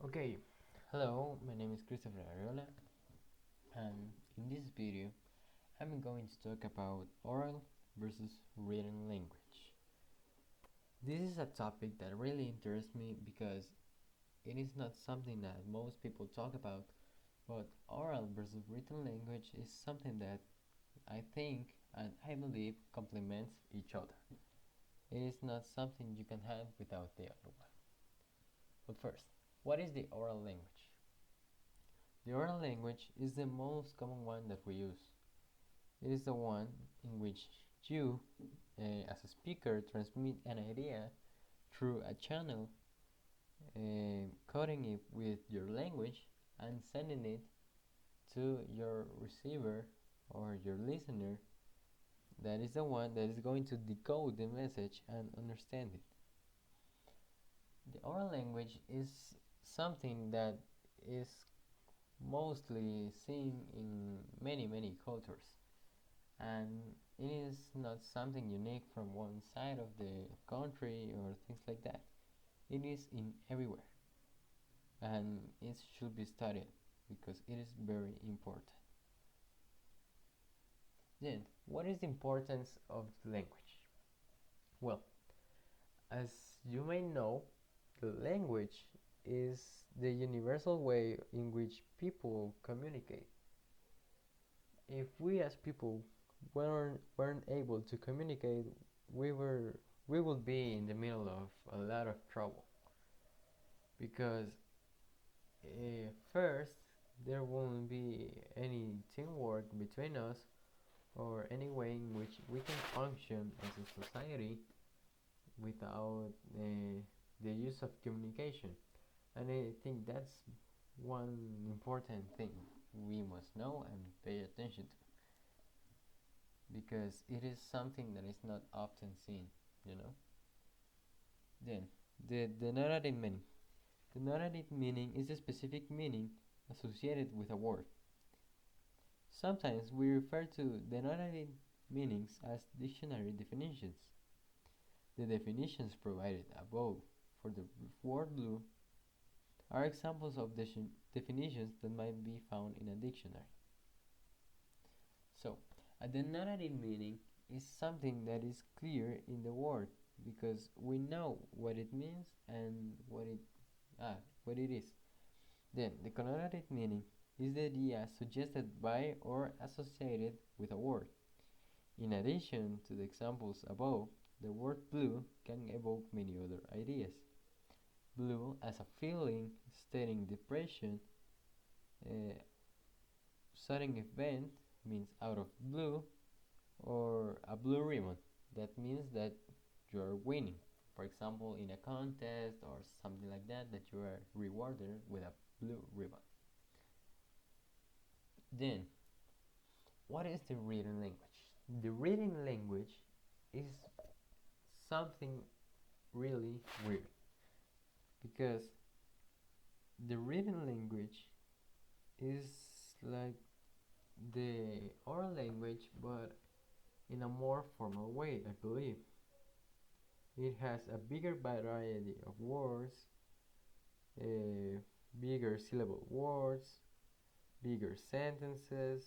Okay, hello, my name is Christopher Ariola, and in this video, I'm going to talk about oral versus written language. This is a topic that really interests me because it is not something that most people talk about, but oral versus written language is something that I think and I believe complements each other. It is not something you can have without the other one. But first, what is the oral language? The oral language is the most common one that we use. It is the one in which you, as a speaker, transmit an idea through a channel, coding it with your language and sending it to your receiver or your listener. That is the one that is going to decode the message and understand it. The oral language is something that is mostly seen in many cultures, and it is not something unique from one side of the country or things like that. It is in everywhere, and it should be studied because it is very important. Then, what is the importance of the language? Well, as you may know, the language is the universal way in which people communicate. If we as people weren't able to communicate, we would be in the middle of a lot of trouble because first there won't be any teamwork between us or any way in which we can function as a society without the use of communication. And I think that's one important thing we must know and pay attention to because it is something that is not often seen, you know. Then, the narrative meaning. The narrative meaning is a specific meaning associated with a word. Sometimes we refer to the narrative meanings as dictionary definitions. The definitions provided above for the word blue are examples of definitions that might be found in a dictionary. So, a denotative meaning is something that is clear in the word because we know what it means and what it is. Then, the connotative meaning is the idea suggested by or associated with a word. In addition to the examples above, the word blue can evoke many other ideas. Blue as a feeling, stating depression, uh, sudden event means out of blue, or a blue ribbon. That means that you are winning. For example, in a contest or something like that, that you are rewarded with a blue ribbon. Then, what is the written language? The written language is something really weird because the written language is like the oral language but in a more formal way, I believe. It has a bigger variety of words, bigger syllable words, bigger sentences,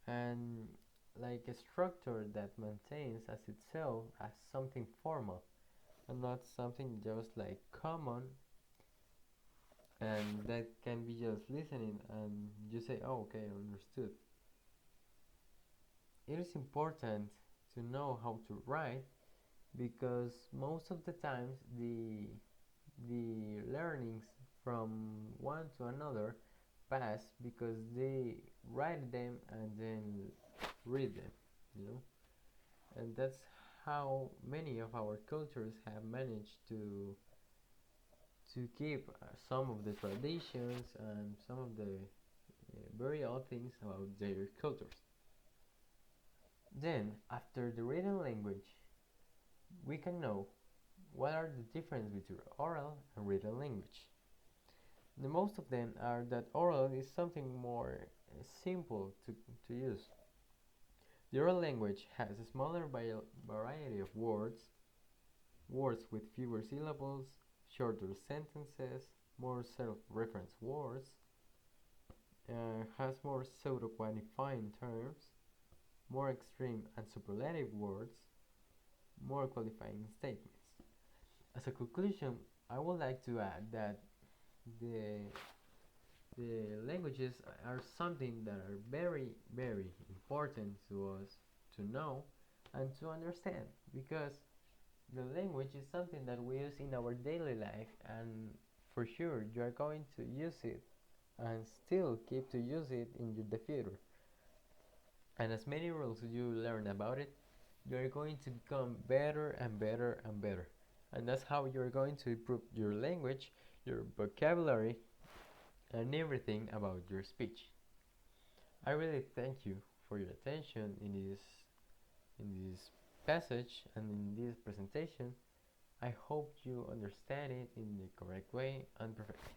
and like a structure that maintains as itself as something formal and not something just like common and that can be just listening and you say, oh, okay, I understood. It is important to know how to write because most of the times the learnings from one to another pass because they write them and then read them, you know. And that's how many of our cultures have managed to keep some of the traditions and some of the very odd things about their cultures. Then, after the written language, we can know what are the differences between oral and written language. The most of them are that oral is something more simple to use. The oral language has a smaller variety of words with fewer syllables, shorter sentences, more self-reference words, has more pseudo-qualifying terms, more extreme and superlative words, more qualifying statements. As a conclusion, I would like to add that the the languages are something that are very very important to us to know and to understand, because the language is something that we use in our daily life, and for sure you are going to use it and still keep to use it in the future. And as many rules you learn about it, you are going to become better and better and better. And that's how you're going to improve your language, your vocabulary, and everything about your speech. I really thank you for your attention in this passage and in this presentation. I hope you understand it in the correct way and perfectly.